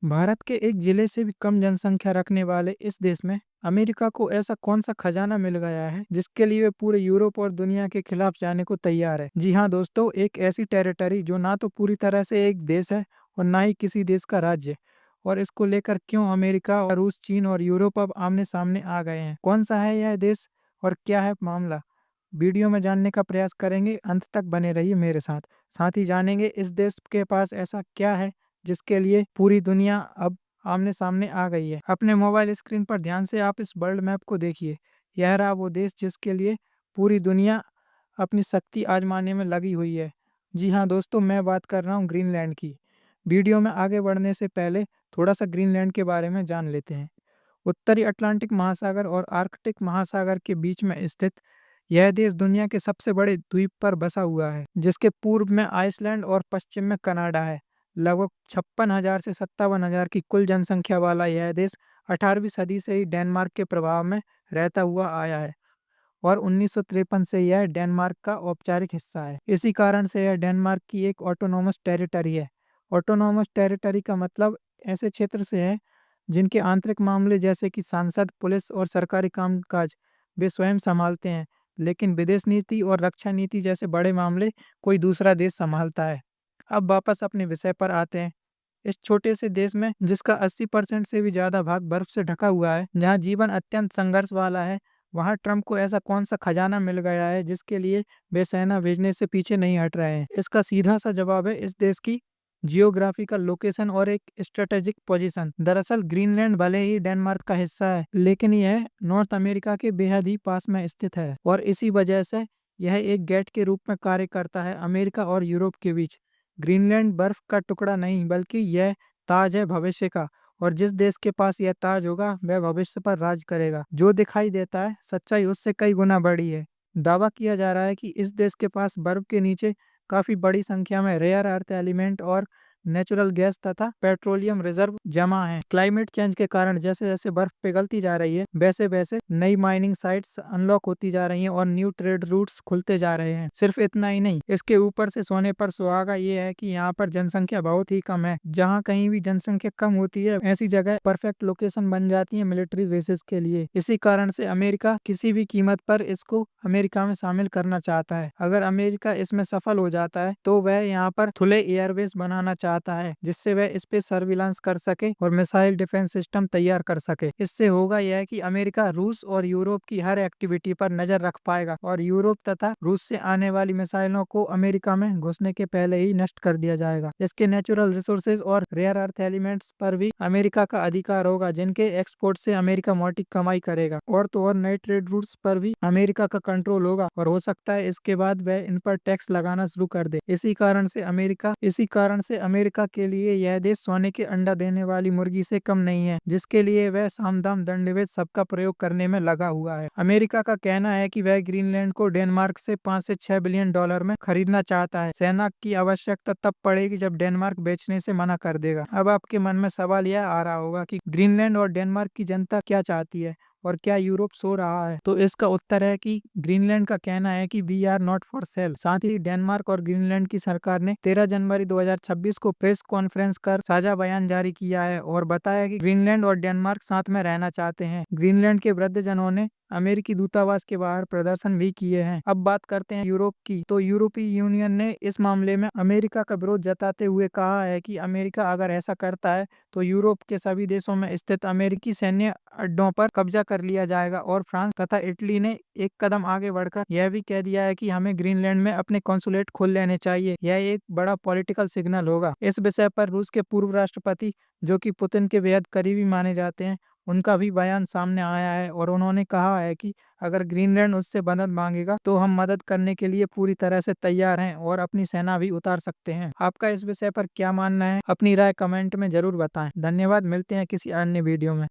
भारत के एक जिले से भी कम जनसंख्या रखने वाले इस देश में अमेरिका को ऐसा कौन सा खजाना मिल गया है जिसके लिए वे पूरे यूरोप और दुनिया के खिलाफ जाने को तैयार है। जी हाँ दोस्तों, एक ऐसी टेरिटरी जो ना तो पूरी तरह से एक देश है और ना ही किसी देश का राज्य। और इसको लेकर क्यों अमेरिका और रूस, चीन और यूरोप अब आमने सामने आ गए हैं, कौन सा है यह देश और क्या है मामला, वीडियो में जानने का प्रयास करेंगे। अंत तक बने रहिए मेरे साथ। साथ ही जानेंगे इस देश के पास ऐसा क्या है जिसके लिए पूरी दुनिया अब आमने सामने आ गई है। अपने मोबाइल स्क्रीन पर ध्यान से आप इस वर्ल्ड मैप को देखिए। यह रहा वो देश जिसके लिए पूरी दुनिया अपनी शक्ति आजमाने में लगी हुई है। जी हाँ दोस्तों, मैं बात कर रहा हूँ ग्रीनलैंड की। वीडियो में आगे बढ़ने से पहले थोड़ा सा ग्रीनलैंड के बारे में जान लेते हैं। उत्तरी अटलांटिक महासागर और आर्कटिक महासागर के बीच में स्थित यह देश दुनिया के सबसे बड़े द्वीप पर बसा हुआ है, जिसके पूर्व में आइसलैंड और पश्चिम में कनाडा है। लगभग 56,000 से 57,000 की कुल जनसंख्या वाला यह देश 18वीं सदी से ही डेनमार्क के प्रभाव में रहता हुआ आया है और 1953 से यह डेनमार्क का औपचारिक हिस्सा है। इसी कारण से यह डेनमार्क की एक ऑटोनोमस टेरिटरी है। ऑटोनोमस टेरिटरी का मतलब ऐसे क्षेत्र से है जिनके आंतरिक मामले जैसे कि सांसद, पुलिस और सरकारी कामकाज वे स्वयं संभालते हैं, लेकिन विदेश नीति और रक्षा नीति जैसे बड़े मामले कोई दूसरा देश संभालता है। अब वापस अपने विषय पर आते हैं। इस छोटे से देश में, जिसका 80% से भी ज्यादा भाग बर्फ से ढका हुआ है, जहाँ जीवन अत्यंत संघर्ष वाला है, वहाँ ट्रम्प को ऐसा कौन सा खजाना मिल गया है जिसके लिए वे सेना भेजने से पीछे नहीं हट रहे हैं। इसका सीधा सा जवाब है इस देश की जियोग्राफिकल लोकेशन और एक स्ट्रेटेजिक पोजीशन। दरअसल ग्रीनलैंड भले ही डेनमार्क का हिस्सा है, लेकिन यह नॉर्थ अमेरिका के बेहद ही पास में स्थित है और इसी वजह से यह एक गेट के रूप में कार्य करता है अमेरिका और यूरोप के बीच। ग्रीनलैंड बर्फ का टुकड़ा नहीं, बल्कि यह ताज है भविष्य का। और जिस देश के पास यह ताज होगा वह भविष्य पर राज करेगा। जो दिखाई देता है, सच्चाई उससे कई गुना बड़ी है। दावा किया जा रहा है कि इस देश के पास बर्फ के नीचे काफी बड़ी संख्या में रेयर अर्थ एलिमेंट और नेचुरल गैस तथा पेट्रोलियम रिजर्व जमा है। क्लाइमेट चेंज के कारण जैसे जैसे बर्फ पिघलती जा रही है, वैसे वैसे नई माइनिंग साइट्स अनलॉक होती जा रही हैं और न्यू ट्रेड रूट्स खुलते जा रहे हैं। सिर्फ इतना ही नहीं, इसके ऊपर से सोने पर सुहागा ये है कि यहाँ पर जनसंख्या बहुत ही कम है। जहाँ कहीं भी जनसंख्या कम होती है, ऐसी जगह परफेक्ट लोकेशन बन जाती है मिलिट्री बेसिस के लिए। इसी कारण से अमेरिका किसी भी कीमत पर इसको अमेरिका में शामिल करना चाहता है। अगर अमेरिका इसमें सफल हो जाता है तो वह यहाँ पर खुले एयरबेस बनाना चाहता है, जिससे वह स्पेस सर्विलांस कर सके और मिसाइल डिफेंस सिस्टम तैयार कर सके। इससे होगा यह कि अमेरिका रूस और यूरोप की हर एक्टिविटी पर नजर रख पाएगा और यूरोप तथा रूस से आने वाली मिसाइलों को अमेरिका में घुसने के पहले ही नष्ट कर दिया जाएगा। इसके नेचुरल रिसोर्सेज और रेयर अर्थ एलिमेंट्स पर भी अमेरिका का अधिकार होगा, जिनके एक्सपोर्ट से अमेरिका मोटी कमाई करेगा। और तो और नए ट्रेड रूट्स पर भी अमेरिका का कंट्रोल होगा और हो सकता है इसके बाद वह इन पर टैक्स लगाना शुरू कर दे। इसी कारण से अमेरिका के लिए यह देश सोने के अंडा देने वाली मुर्गी से कम नहीं है, जिसके लिए वह सामदाम दंडभेद सबका प्रयोग करने में लगा हुआ है। अमेरिका का कहना है कि वह ग्रीनलैंड को डेनमार्क से 5 से 6 बिलियन डॉलर में खरीदना चाहता है। सेना की आवश्यकता तब पड़ेगी जब डेनमार्क बेचने से मना कर देगा। अब आपके मन में सवाल यह आ रहा होगा कि ग्रीनलैंड और डेनमार्क की जनता क्या चाहती है और क्या यूरोप सो रहा है। तो इसका उत्तर है कि ग्रीनलैंड का कहना है कि we are not for sale. साथ ही डेनमार्क और ग्रीनलैंड की सरकार ने 13 जनवरी 2026 को प्रेस कॉन्फ्रेंस कर साझा बयान जारी किया है और बताया कि ग्रीनलैंड और डेनमार्क साथ में रहना चाहते हैं। ग्रीनलैंड के वृद्धजनों ने अमेरिकी दूतावास के बाहर प्रदर्शन भी किए हैं। अब बात करते हैं यूरोप की। तो यूरोपीय यूनियन ने इस मामले में अमेरिका का विरोध जताते हुए कहा है कि अमेरिका अगर ऐसा करता है तो यूरोप के सभी देशों में स्थित अमेरिकी सैन्य अड्डों पर कब्जा कर लिया जाएगा। और फ्रांस तथा इटली ने एक कदम आगे बढ़कर यह भी कह दिया है कि हमें ग्रीनलैंड में अपने कॉन्सुलेट खोल लेने चाहिए। यह एक बड़ा पॉलिटिकल सिग्नल होगा। इस विषय पर रूस के पूर्व राष्ट्रपति, जो कि पुतिन के बेहद करीबी माने जाते हैं, उनका भी बयान सामने आया है और उन्होंने कहा है कि अगर ग्रीनलैंड उससे मदद मांगेगा तो हम मदद करने के लिए पूरी तरह से तैयार हैं और अपनी सेना भी उतार सकते हैं। आपका इस विषय पर क्या मानना है? अपनी राय कमेंट में जरूर बताएं। धन्यवाद। मिलते हैं किसी अन्य वीडियो में।